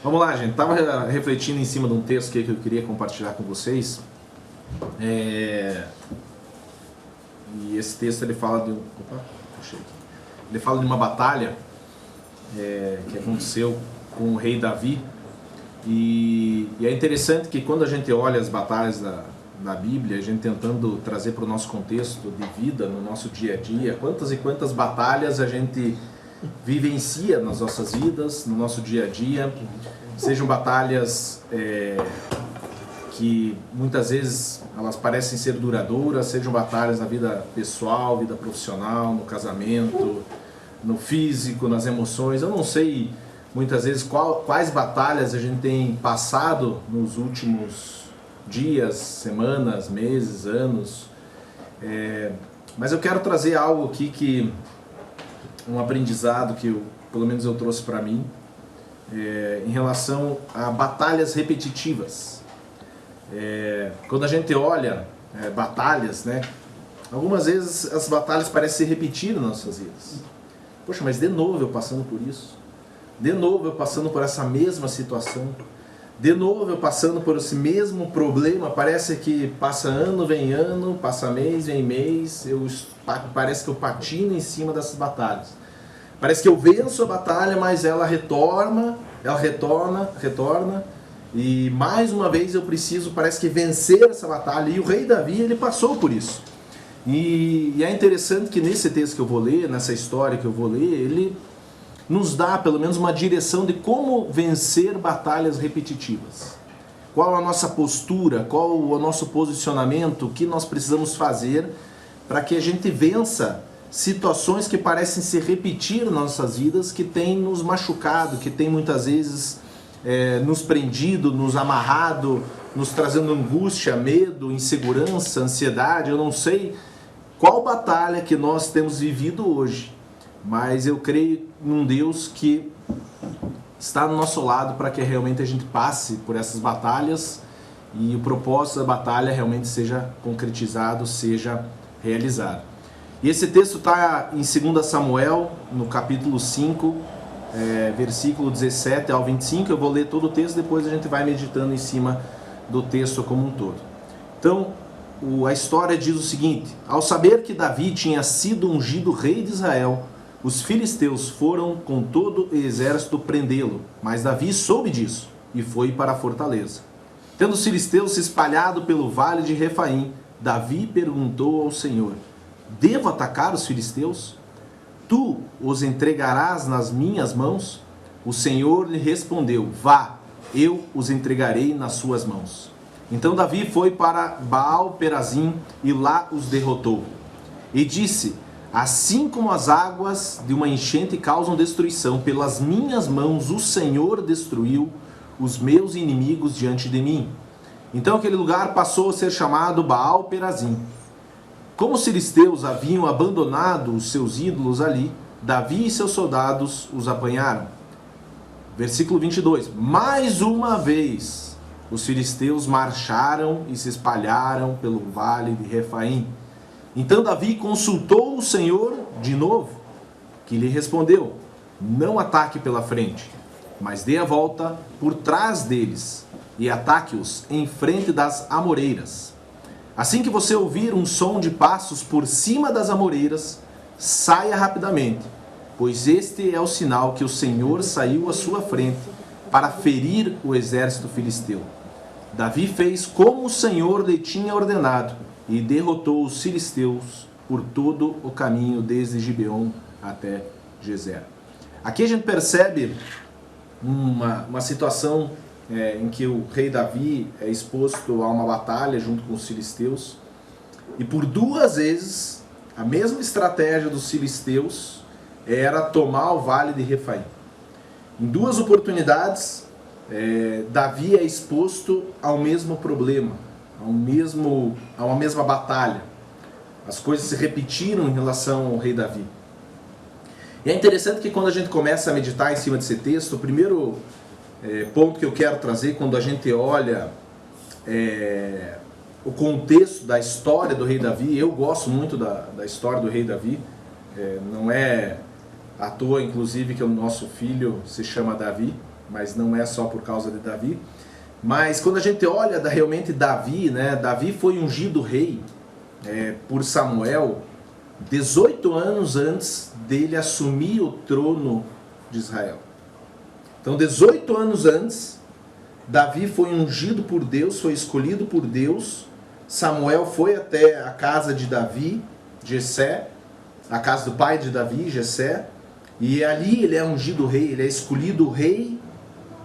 Vamos lá, gente. Estava refletindo em cima de um texto que eu queria compartilhar com vocês. E esse texto ele fala de ele fala de uma batalha que aconteceu com o rei Davi. E é interessante que quando a gente olha as batalhas da Bíblia, a gente tentando trazer para o nosso contexto de vida, no nosso dia a dia, quantas e quantas batalhas a gente vivencia nas nossas vidas, no nosso dia a dia, sejam batalhas que muitas vezes elas parecem ser duradouras, sejam batalhas na vida pessoal, vida profissional, no casamento, no físico, nas emoções. Eu não sei muitas vezes quais batalhas a gente tem passado nos últimos dias, semanas, meses, anos, mas eu quero trazer algo aqui um aprendizado que pelo menos eu trouxe para mim, em relação a batalhas repetitivas. Quando a gente olha batalhas, né, algumas vezes as batalhas parecem se repetir nas nossas vidas. Poxa, mas de novo eu passando por isso, de novo eu passando por essa mesma situação, de novo eu passando por esse mesmo problema. Parece que passa ano, vem ano, passa mês, vem mês, parece que eu patino em cima dessas batalhas. Parece que eu venço a batalha, mas ela retorna, e mais uma vez eu preciso, parece que vencer essa batalha. E o rei Davi, ele passou por isso. E é interessante que nesse texto que eu vou ler, nessa história que eu vou ler, ele nos dá pelo menos uma direção de como vencer batalhas repetitivas. Qual a nossa postura, qual o nosso posicionamento, o que nós precisamos fazer para que a gente vença situações que parecem se repetir nas nossas vidas, que tem nos machucado, que tem muitas vezes nos prendido, nos amarrado, nos trazendo angústia, medo, insegurança, ansiedade. Eu não sei qual batalha que nós temos vivido hoje, mas eu creio num Deus que está do nosso lado para que realmente a gente passe por essas batalhas e o propósito da batalha realmente seja concretizado, seja realizado. E esse texto está em 2 Samuel, no capítulo 5, versículo 17 ao 25. Eu vou ler todo o texto, depois a gente vai meditando em cima do texto como um todo. Então, a história diz o seguinte: ao saber que Davi tinha sido ungido rei de Israel, os filisteus foram com todo o exército prendê-lo, mas Davi soube disso e foi para a fortaleza. Tendo os filisteus se espalhado pelo vale de Refaim, Davi perguntou ao Senhor: devo atacar os filisteus? Tu os entregarás nas minhas mãos? O Senhor lhe respondeu: vá, eu os entregarei nas suas mãos. Então Davi foi para Baal-Perazim e lá os derrotou. E disse: assim como as águas de uma enchente causam destruição, pelas minhas mãos o Senhor destruiu os meus inimigos diante de mim. Então aquele lugar passou a ser chamado Baal-Perazim. Como os filisteus haviam abandonado os seus ídolos ali, Davi e seus soldados os apanharam. Versículo 22. Mais uma vez os filisteus marcharam e se espalharam pelo vale de Refaim. Então Davi consultou o Senhor de novo, que lhe respondeu: não ataque pela frente, mas dê a volta por trás deles e ataque-os em frente das amoreiras. Assim que você ouvir um som de passos por cima das amoreiras, saia rapidamente, pois este é o sinal que o Senhor saiu à sua frente para ferir o exército filisteu. Davi fez como o Senhor lhe tinha ordenado e derrotou os filisteus por todo o caminho desde Gibeon até Gezer. Aqui a gente percebe uma situação em que o rei Davi é exposto a uma batalha junto com os filisteus, e por duas vezes a mesma estratégia dos filisteus era tomar o vale de Refaim. Em duas oportunidades Davi é exposto ao mesmo problema, a uma mesma batalha. As coisas se repetiram em relação ao rei Davi. E é interessante que quando a gente começa a meditar em cima desse texto, o primeiro ponto que eu quero trazer, quando a gente olha o contexto da história do rei Davi, eu gosto muito da história do rei Davi, não é à toa, inclusive, que o nosso filho se chama Davi. mas não é só por causa de Davi. Mas quando a gente olha realmente Davi, né, Davi foi ungido rei por Samuel 18 anos antes dele assumir o trono de Israel. Então 18 anos antes, Davi foi ungido por Deus, foi escolhido por Deus. Samuel foi até a casa de Davi, Jessé, a casa do pai de Davi, Jessé, e ali ele é ungido rei, ele é escolhido rei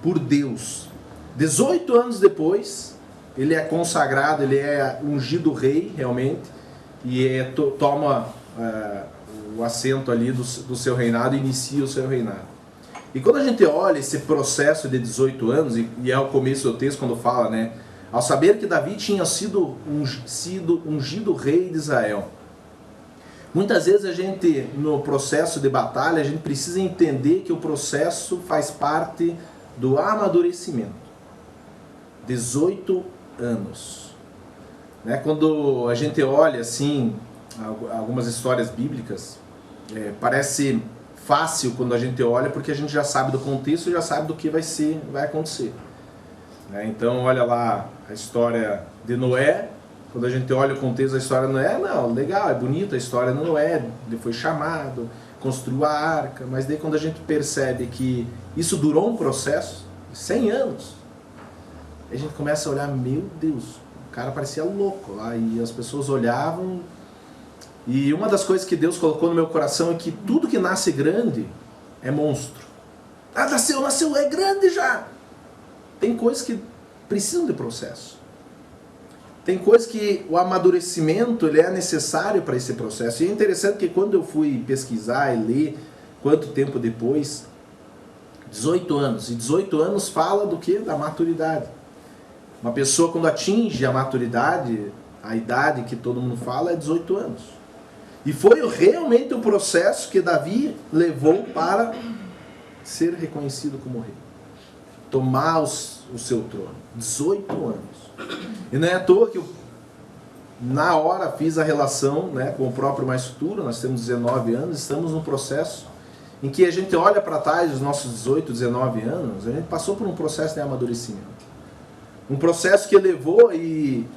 por Deus. 18 anos depois, ele é consagrado, ele é ungido rei realmente, e toma o assento ali do seu reinado, inicia o seu reinado. E quando a gente olha esse processo de 18 anos, e é o começo do texto quando fala, né, ao saber que Davi tinha sido ungido rei de Israel. Muitas vezes a gente, no processo de batalha, a gente precisa entender que o processo faz parte do amadurecimento. 18 anos. Né? Quando a gente olha assim, algumas histórias bíblicas, parece fácil quando a gente olha, porque a gente já sabe do contexto e já sabe do que vai acontecer. Então olha lá a história de Noé. Quando a gente olha o contexto da história de Noé, não, legal, é bonita a história de Noé, ele foi chamado, construiu a arca, mas daí quando a gente percebe que isso durou um processo de 100 anos, a gente começa a olhar, meu Deus, o cara parecia louco lá, e as pessoas olhavam, e uma das coisas que Deus colocou no meu coração é que tudo que nasce grande é monstro. Ah, nasceu, é grande já! Tem coisas que precisam de processo. Tem coisas que o amadurecimento ele é necessário para esse processo. E é interessante que quando eu fui pesquisar e ler, quanto tempo depois, 18 anos. E 18 anos fala do quê? Da maturidade. Uma pessoa quando atinge a maturidade, a idade que todo mundo fala é 18 anos. E foi realmente o processo que Davi levou para ser reconhecido como rei. Tomar o seu trono. 18 anos. E não é à toa que eu, na hora, fiz a relação, né, com o próprio Mais Futuro. Nós temos 19 anos, estamos num processo em que a gente olha para trás dos nossos 18, 19 anos, a gente passou por um processo de amadurecimento. Um processo que levou, e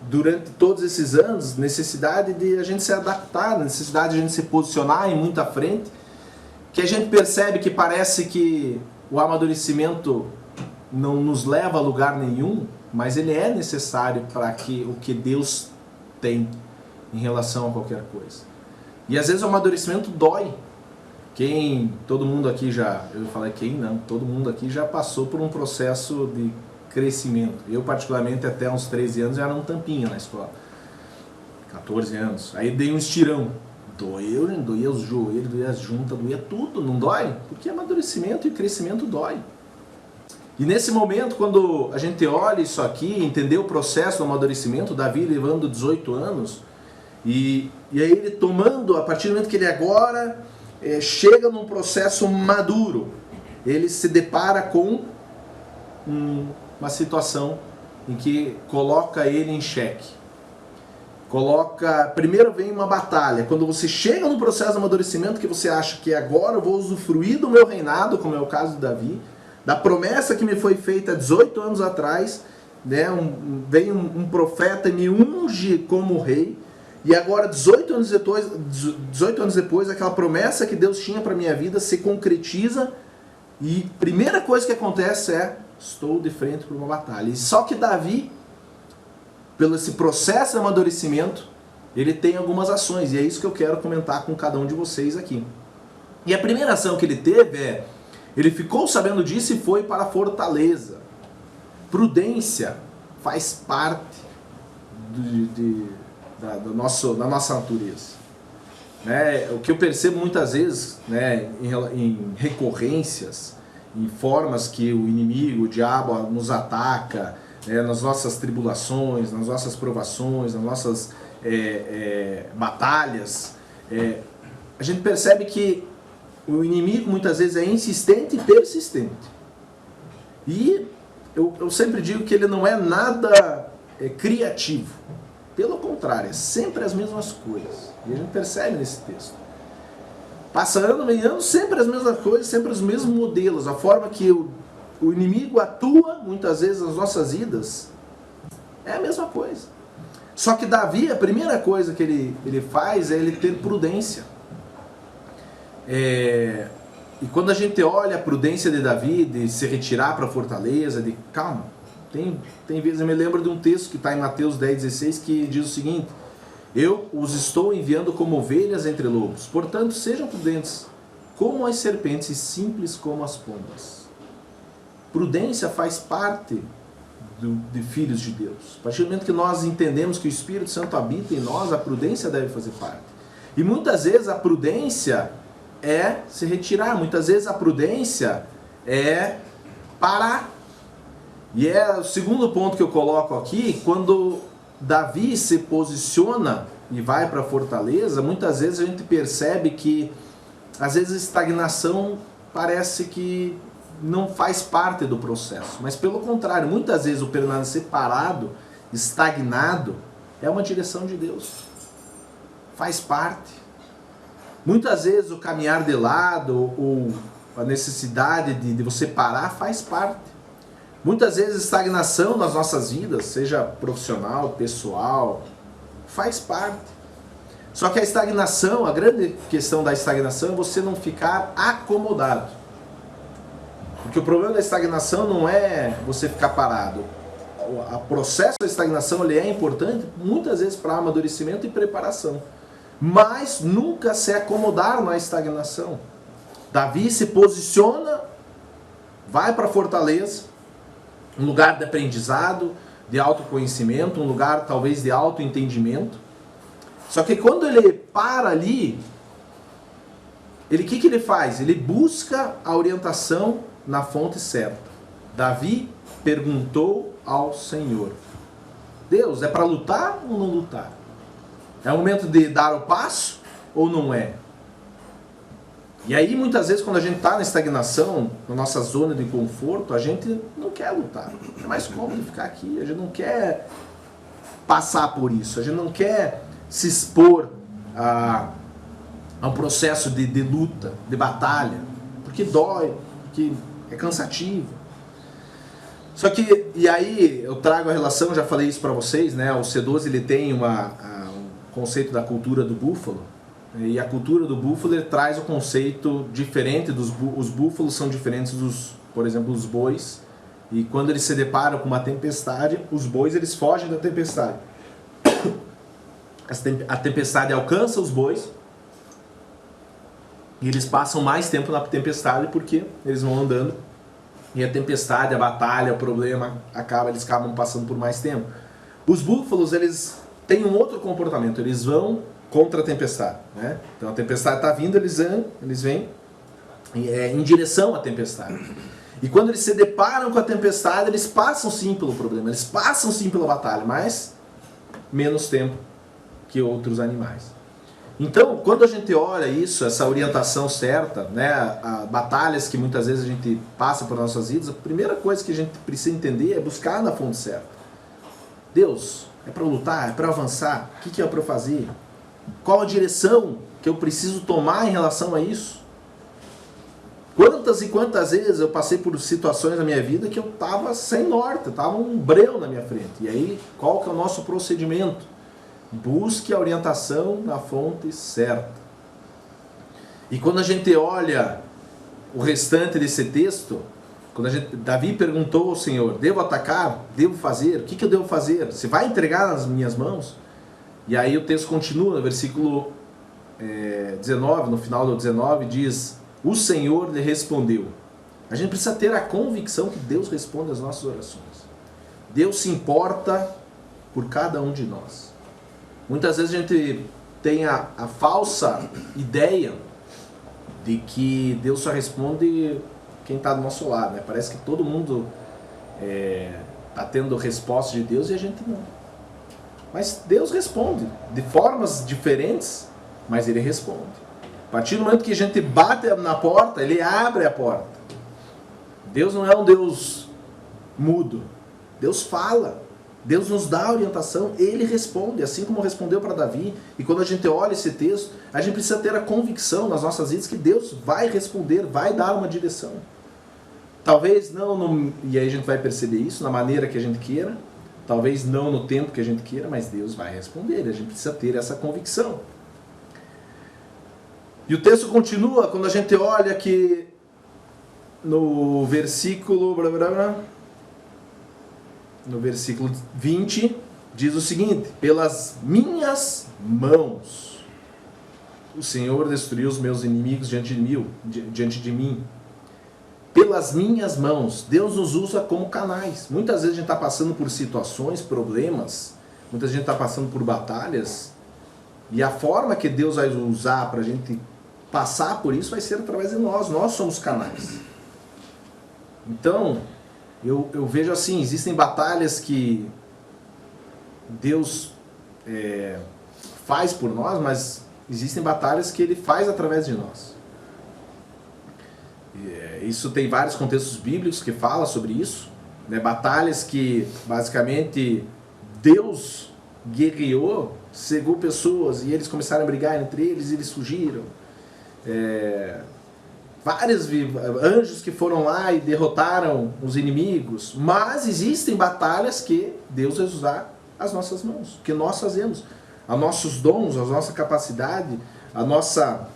durante todos esses anos, necessidade de a gente se adaptar, necessidade de a gente se posicionar em muita frente, que a gente percebe que parece que o amadurecimento não nos leva a lugar nenhum, mas ele é necessário para que o que Deus tem em relação a qualquer coisa. E às vezes o amadurecimento dói. Todo mundo aqui já, eu falei quem não, todo mundo aqui já passou por um processo de crescimento. Eu particularmente até uns 13 anos era um tampinha na escola. 14 anos. Aí dei um estirão. Doía os joelhos, doía as juntas, doía tudo, não dói? Porque amadurecimento e crescimento dói. E nesse momento, quando a gente olha isso aqui, entender o processo do amadurecimento, Davi levando 18 anos, e aí ele tomando, a partir do momento que ele agora chega num processo maduro, ele se depara com uma situação em que coloca ele em xeque. Primeiro vem uma batalha. Quando você chega no processo de amadurecimento, que você acha que agora eu vou usufruir do meu reinado, como é o caso de Davi, da promessa que me foi feita 18 anos atrás, né? Vem um profeta e me unge como rei, e agora 18 anos depois, aquela promessa que Deus tinha para minha vida se concretiza, e a primeira coisa que acontece é, estou de frente para uma batalha. E só que Davi, pelo esse processo de amadurecimento, ele tem algumas ações, e é isso que eu quero comentar com cada um de vocês aqui. E a primeira ação que ele teve ele ficou sabendo disso e foi para a fortaleza. Prudência faz parte da nossa natureza. Né? O que eu percebo muitas vezes, né, em recorrências, em formas que o inimigo, o diabo nos ataca, nas nossas tribulações, nas nossas provações, nas nossas batalhas, a gente percebe que o inimigo muitas vezes é insistente e persistente. E eu sempre digo que ele não é nada criativo. Pelo contrário, é sempre as mesmas coisas. E a gente percebe nesse texto. Passa ano, sempre as mesmas coisas, sempre os mesmos modelos. A forma que o inimigo atua muitas vezes nas nossas vidas, é a mesma coisa. Só que Davi, a primeira coisa que ele faz é ele ter prudência. E quando a gente olha a prudência de Davi, de se retirar para a fortaleza, de calma, tem vezes, eu me lembro de um texto que está em Mateus 10,16, que diz o seguinte: eu os estou enviando como ovelhas entre lobos, portanto sejam prudentes, como as serpentes e simples como as pombas. Prudência faz parte de filhos de Deus. A partir do momento que nós entendemos que o Espírito Santo habita em nós, a prudência deve fazer parte. E muitas vezes a prudência é se retirar, muitas vezes a prudência é parar. E é o segundo ponto que eu coloco aqui, quando Davi se posiciona e vai para a fortaleza, muitas vezes a gente percebe que às vezes a estagnação parece que não faz parte do processo, mas pelo contrário, muitas vezes o permanecer parado, estagnado, é uma direção de Deus, faz parte. Muitas vezes o caminhar de lado, ou a necessidade de você parar, faz parte. Muitas vezes a estagnação nas nossas vidas, seja profissional, pessoal, faz parte. Só que a estagnação, a grande questão da estagnação é você não ficar acomodado. Porque o problema da estagnação não é você ficar parado. O processo da estagnação ele é importante muitas vezes para amadurecimento e preparação. Mas nunca se acomodar na estagnação. Davi se posiciona, vai para a fortaleza, um lugar de aprendizado, de autoconhecimento, um lugar talvez de autoentendimento. Só que quando ele para ali, o que ele faz? Ele busca a orientação na fonte certa. Davi perguntou ao Senhor: Deus, é para lutar ou não lutar? É o momento de dar o passo ou não é? E aí muitas vezes quando a gente está na estagnação, na nossa zona de conforto, a gente não quer lutar. É mais cômodo ficar aqui, a gente não quer passar por isso, a gente não quer se expor a um processo de luta, de batalha, porque dói, porque é cansativo. Só que, e aí eu trago a relação, já falei isso para vocês, né? O C12 ele tem um conceito da cultura do búfalo, e a cultura do búfalo ele traz o conceito diferente os búfalos são diferentes dos, por exemplo, dos bois, e quando eles se deparam com uma tempestade, os bois eles fogem da tempestade. A tempestade alcança os bois e eles passam mais tempo na tempestade porque eles vão andando e a tempestade, a batalha, o problema eles acabam passando por mais tempo. Os búfalos eles têm um outro comportamento, eles vão contra a tempestade, né? Então a tempestade está vindo, eles vêm em direção à tempestade. E quando eles se deparam com a tempestade, eles passam sim pelo problema, eles passam sim pela batalha, mas menos tempo que outros animais. Então, quando a gente olha isso, essa orientação certa, né, batalhas que muitas vezes a gente passa por nossas vidas, a primeira coisa que a gente precisa entender é buscar na fonte certa. Deus, é para lutar, é para avançar, o que é para eu fazer? Qual a direção que eu preciso tomar em relação a isso? Quantas e quantas vezes eu passei por situações na minha vida que eu estava sem norte, estava um breu na minha frente. E aí, qual que é o nosso procedimento? Busque a orientação na fonte certa. E quando a gente olha o restante desse texto, Davi perguntou ao Senhor: devo atacar? Devo fazer? O que eu devo fazer? Você vai entregar nas minhas mãos? E aí o texto continua, no versículo 19, no final do 19, diz: o Senhor lhe respondeu. A gente precisa ter a convicção que Deus responde às nossas orações. Deus se importa por cada um de nós. Muitas vezes a gente tem a falsa ideia de que Deus só responde quem está do nosso lado, né? Parece que todo mundo está tendo resposta de Deus e a gente não. Mas Deus responde de formas diferentes, mas Ele responde. A partir do momento que a gente bate na porta, Ele abre a porta. Deus não é um Deus mudo. Deus fala. Deus nos dá a orientação, Ele responde, assim como respondeu para Davi. E quando a gente olha esse texto, a gente precisa ter a convicção nas nossas vidas que Deus vai responder, vai dar uma direção. Talvez não, e aí a gente vai perceber isso, na maneira que a gente queira, talvez não no tempo que a gente queira, mas Deus vai responder, a gente precisa ter essa convicção. E o texto continua, quando a gente olha que no versículo 20, diz o seguinte: pelas minhas mãos o Senhor destruiu os meus inimigos diante de mim. Pelas minhas mãos. Deus nos usa como canais. Muitas vezes a gente está passando por situações, problemas, muitas vezes a gente está passando por batalhas, e a forma que Deus vai usar para a gente passar por isso vai ser através de nós. Nós somos canais. Então, eu vejo assim, existem batalhas que Deus faz por nós, mas existem batalhas que Ele faz através de nós. Isso tem vários contextos bíblicos que falam sobre isso, né? Batalhas que basicamente Deus guerreou, cegou pessoas e eles começaram a brigar entre eles e eles fugiram. Vários anjos que foram lá e derrotaram os inimigos, mas existem batalhas que Deus vai usar as nossas mãos, que nós fazemos, os nossos dons, a nossa capacidade, a nossa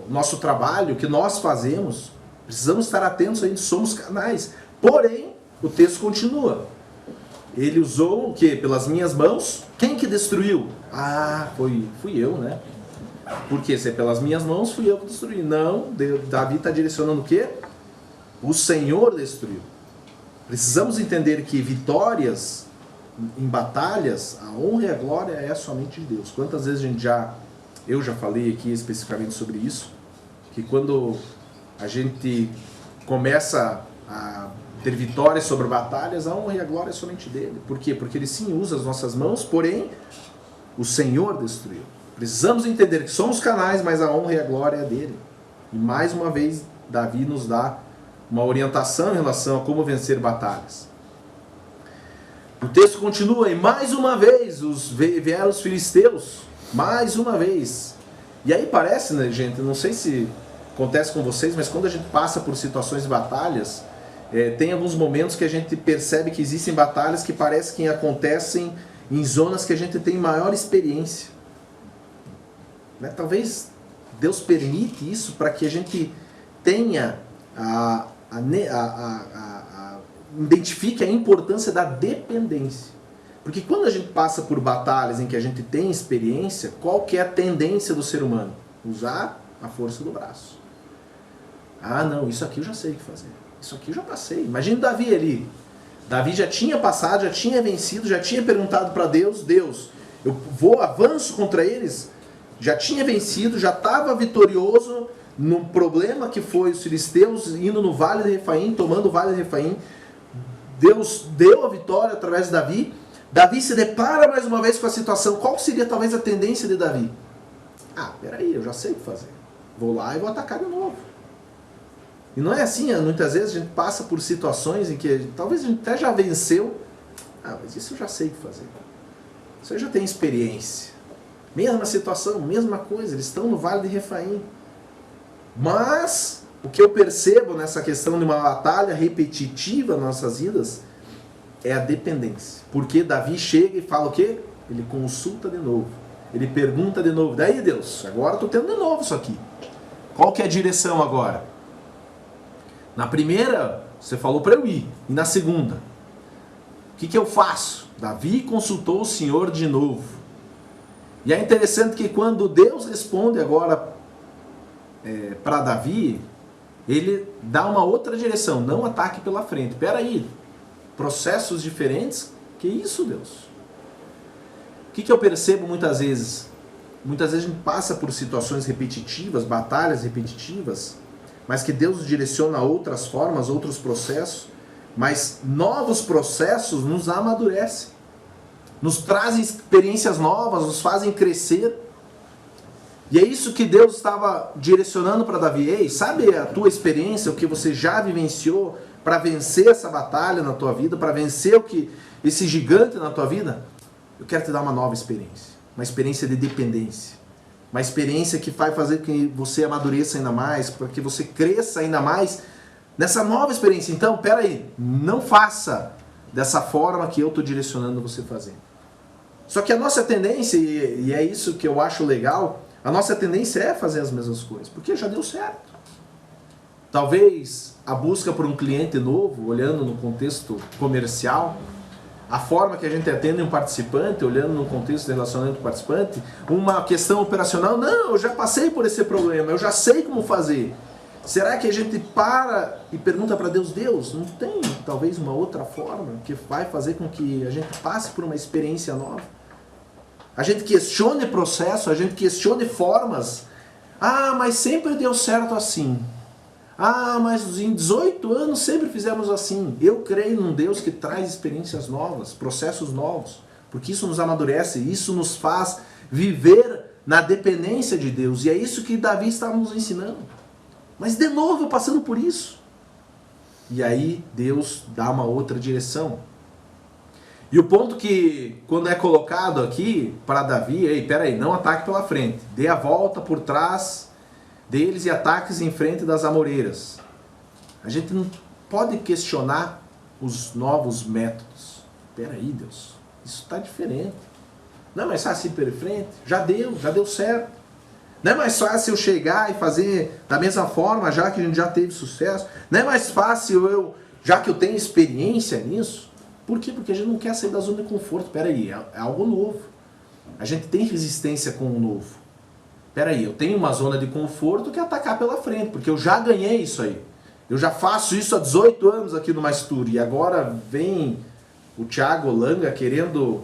o nosso trabalho que nós fazemos. Precisamos estar atentos a isso, somos canais. Porém, o texto continua. Ele usou o quê? Pelas minhas mãos. Quem que destruiu? Fui eu, né? Porque se é pelas minhas mãos, fui eu que destruí. Não, Davi está direcionando o quê? O Senhor destruiu. Precisamos entender que vitórias em batalhas, a honra e a glória é somente de Deus. Quantas vezes eu já falei aqui especificamente sobre isso, que quando a gente começa a ter vitórias sobre batalhas, a honra e a glória é somente dele. Por quê? Porque ele sim usa as nossas mãos, porém o Senhor destruiu. Precisamos entender que somos canais, mas a honra e a glória é dele. E mais uma vez, Davi nos dá uma orientação em relação a como vencer batalhas. O texto continua, e mais uma vez vieram os filisteus, mais uma vez. E aí parece, né, gente, não sei se acontece com vocês, mas quando a gente passa por situações de batalhas, tem alguns momentos que a gente percebe que existem batalhas que parece que acontecem em zonas que a gente tem maior experiência. Né? Talvez Deus permite isso para que a gente tenha identifique a importância da dependência. Porque quando a gente passa por batalhas em que a gente tem experiência, qual que é a tendência do ser humano? Usar a força do braço. Não, isso aqui eu já sei o que fazer. Isso aqui eu já passei. Imagina Davi ali. Davi já tinha passado, já tinha vencido, já tinha perguntado para Deus, eu avanço contra eles, já tinha vencido, já estava vitorioso no problema que foi os filisteus indo no Vale de Refaim, tomando o Vale de Refaim. Deus deu a vitória através de Davi. Davi se depara mais uma vez com a situação. Qual seria talvez a tendência de Davi? Peraí, eu já sei o que fazer. Vou lá e vou atacar de novo. E não é assim, muitas vezes a gente passa por situações em que talvez a gente até já venceu. Mas isso eu já sei o que fazer. Isso eu já tenho experiência. Mesma situação, mesma coisa, eles estão no Vale de Refaim. Mas o que eu percebo nessa questão de uma batalha repetitiva nas nossas vidas é a dependência. Porque Davi chega e fala o quê? Ele consulta de novo. Ele pergunta de novo. Daí, Deus, agora eu estou tendo de novo isso aqui. Qual que é a direção agora? Na primeira, você falou para eu ir. E na segunda? O que eu faço? Davi consultou o Senhor de novo. E é interessante que quando Deus responde agora para Davi, ele dá uma outra direção. Não ataque pela frente. Espera aí. Processos diferentes? Que isso, Deus? O que eu percebo muitas vezes? Muitas vezes a gente passa por situações repetitivas, batalhas repetitivas, mas que Deus direciona a outras formas, outros processos, mas novos processos nos amadurecem, nos trazem experiências novas, nos fazem crescer. E é isso que Deus estava direcionando para Davi. Ei, sabe a tua experiência, o que você já vivenciou para vencer essa batalha na tua vida, para vencer esse gigante na tua vida? Eu quero te dar uma nova experiência, uma experiência de dependência, uma experiência que vai fazer com que você amadureça ainda mais, para que você cresça ainda mais nessa nova experiência. Então, peraí, não faça dessa forma que eu estou direcionando você a fazer. Só que a nossa tendência, e é isso que eu acho legal, a nossa tendência é fazer as mesmas coisas, porque já deu certo. Talvez a busca por um cliente novo, olhando no contexto comercial, a forma que a gente atende um participante, olhando no contexto de relacionamento do participante, uma questão operacional, não, eu já passei por esse problema, eu já sei como fazer. Será que a gente para e pergunta para Deus, Deus, não tem talvez uma outra forma que vai fazer com que a gente passe por uma experiência nova? A gente questione processo, a gente questione formas. Ah, mas sempre deu certo assim. Ah, mas em 18 anos sempre fizemos assim. Eu creio num Deus que traz experiências novas, processos novos, porque isso nos amadurece, isso nos faz viver na dependência de Deus. E é isso que Davi está nos ensinando. Mas de novo passando por isso. E aí Deus dá uma outra direção. E o ponto que, quando é colocado aqui para Davi, ei, peraí, não ataque pela frente, dê a volta por trás deles e ataques em frente das amoreiras. A gente não pode questionar os novos métodos. Peraí, Deus, isso está diferente. Não é mais fácil ir pela frente? Já deu certo. Não é mais fácil eu chegar e fazer da mesma forma, já que a gente já teve sucesso? Não é mais fácil já que eu tenho experiência nisso? Por quê? Porque a gente não quer sair da zona de conforto. Peraí, é algo novo. A gente tem resistência com o novo. Peraí, eu tenho uma zona de conforto que é atacar pela frente, porque eu já ganhei isso aí. Eu já faço isso há 18 anos aqui no Maistur, e agora vem o Thiago Langa querendo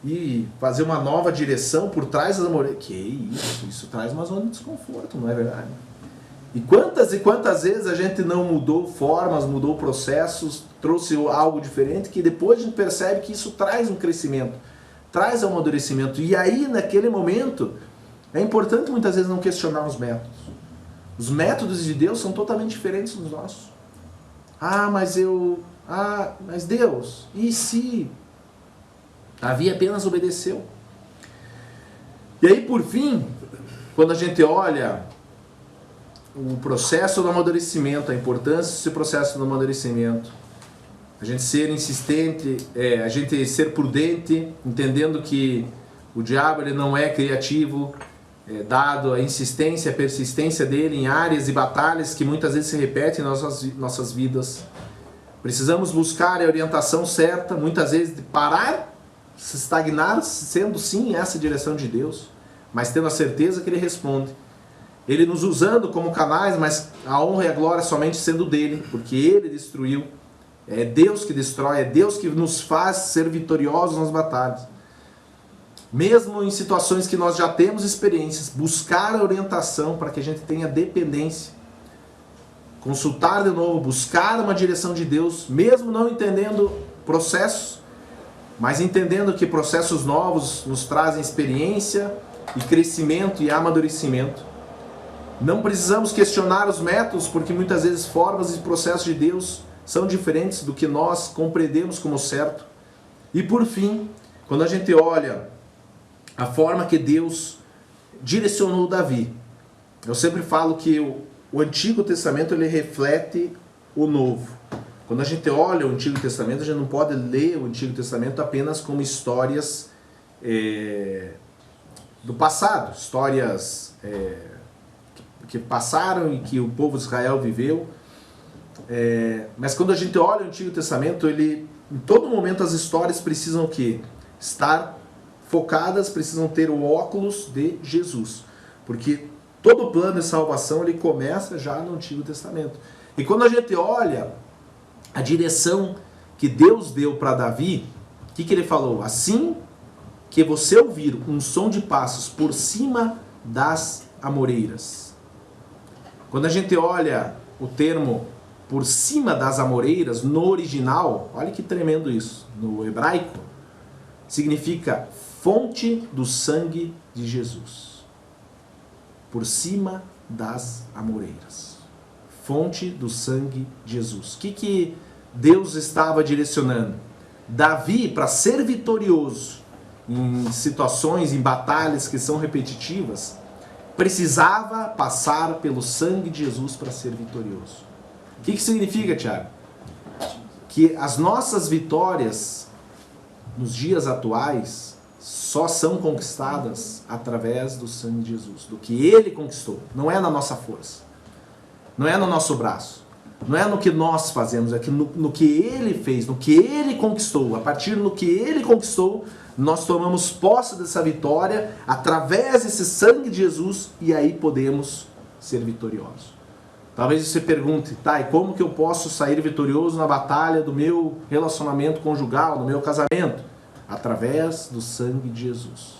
ir fazer uma nova direção por trás das amoreiras. Que isso traz uma zona de desconforto, não é verdade? E quantas vezes a gente não mudou formas, mudou processos, trouxe algo diferente, que depois a gente percebe que isso traz um crescimento, traz um amadurecimento. E aí, naquele momento, é importante muitas vezes não questionar os métodos. Os métodos de Deus são totalmente diferentes dos nossos. Mas Deus, e se? Davi apenas obedeceu. E aí, por fim, quando a gente olha o processo do amadurecimento, a importância desse processo do amadurecimento, a gente ser insistente, a gente ser prudente, entendendo que o diabo ele não é criativo, dado a insistência, a persistência dele em áreas e batalhas que muitas vezes se repetem nas nossas vidas. Precisamos buscar a orientação certa, muitas vezes de parar, se estagnar, sendo sim essa direção de Deus, mas tendo a certeza que Ele responde. Ele nos usando como canais, mas a honra e a glória somente sendo dele, porque Ele destruiu. É Deus que destrói, é Deus que nos faz ser vitoriosos nas batalhas. Mesmo em situações que nós já temos experiências, buscar a orientação para que a gente tenha dependência. Consultar de novo, buscar uma direção de Deus, mesmo não entendendo processos, mas entendendo que processos novos nos trazem experiência e crescimento e amadurecimento. Não precisamos questionar os métodos, porque muitas vezes formas e processos de Deus são diferentes do que nós compreendemos como certo. E por fim, quando a gente olha a forma que Deus direcionou Davi, eu sempre falo que o Antigo Testamento ele reflete o Novo. Quando a gente olha o Antigo Testamento, a gente não pode ler o Antigo Testamento apenas como histórias do passado, histórias que passaram e que o povo de Israel viveu. Mas quando a gente olha o Antigo Testamento, em todo momento as histórias precisam o quê? Estar focadas, precisam ter o óculos de Jesus. Porque todo o plano de salvação ele começa já no Antigo Testamento. E quando a gente olha a direção que Deus deu para Davi, o que ele falou? Assim que você ouvir um som de passos por cima das amoreiras. Quando a gente olha o termo por cima das amoreiras, no original, olha que tremendo isso, no hebraico, significa fonte do sangue de Jesus. Por cima das amoreiras. Fonte do sangue de Jesus. O que Deus estava direcionando? Davi, para ser vitorioso em situações, em batalhas que são repetitivas, precisava passar pelo sangue de Jesus para ser vitorioso. O que significa, Tiago? Que as nossas vitórias nos dias atuais só são conquistadas através do sangue de Jesus, do que Ele conquistou. Não é na nossa força, não é no nosso braço, não é no que nós fazemos, é que no que Ele fez, no que Ele conquistou. A partir do que Ele conquistou, nós tomamos posse dessa vitória através desse sangue de Jesus e aí podemos ser vitoriosos. Talvez você pergunte, tá, e como que eu posso sair vitorioso na batalha do meu relacionamento conjugal, do meu casamento? Através do sangue de Jesus.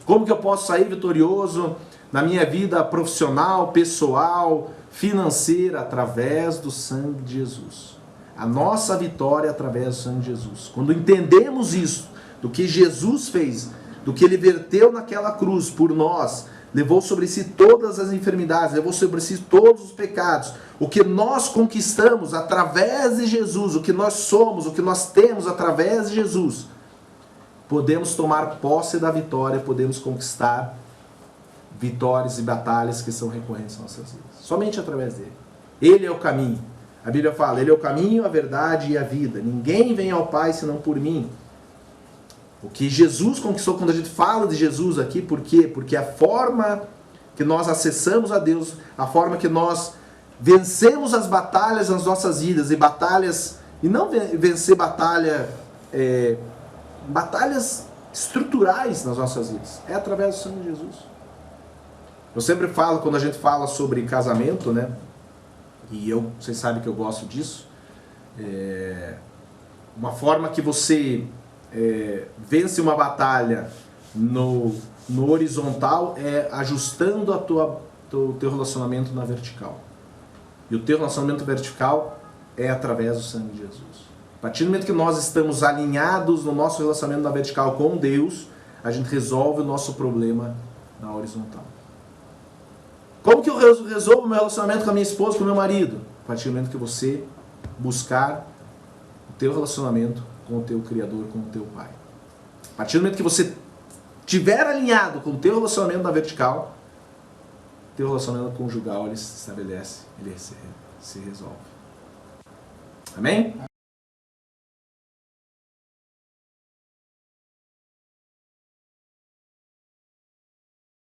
Como que eu posso sair vitorioso na minha vida profissional, pessoal, financeira? Através do sangue de Jesus. A nossa vitória é através do sangue de Jesus. Quando entendemos isso, do que Jesus fez, do que Ele verteu naquela cruz por nós, levou sobre si todas as enfermidades, levou sobre si todos os pecados. O que nós conquistamos através de Jesus, o que nós somos, o que nós temos através de Jesus, podemos tomar posse da vitória, podemos conquistar vitórias e batalhas que são recorrentes em nossas vidas. Somente através dele. Ele é o caminho. A Bíblia fala, Ele é o caminho, a verdade e a vida. Ninguém vem ao Pai senão por mim. O que Jesus conquistou, quando a gente fala de Jesus aqui, por quê? Porque a forma que nós acessamos a Deus, a forma que nós vencemos as batalhas nas nossas vidas, e batalhas, e não vencer batalhas estruturais nas nossas vidas, é através do sangue de Jesus. Eu sempre falo, quando a gente fala sobre casamento, né? E vocês sabem que eu gosto disso, uma forma que você vence uma batalha no horizontal é ajustando o teu relacionamento na vertical. E o teu relacionamento vertical é através do sangue de Jesus. A partir do momento que nós estamos alinhados no nosso relacionamento na vertical com Deus, a gente resolve o nosso problema na horizontal. Como que eu resolvo o meu relacionamento com a minha esposa, com o meu marido? A partir do momento que você buscar o teu relacionamento com o teu Criador, com o teu Pai. A partir do momento que você estiver alinhado com o teu relacionamento na vertical, o teu relacionamento conjugal ele se estabelece, ele se resolve. Amém?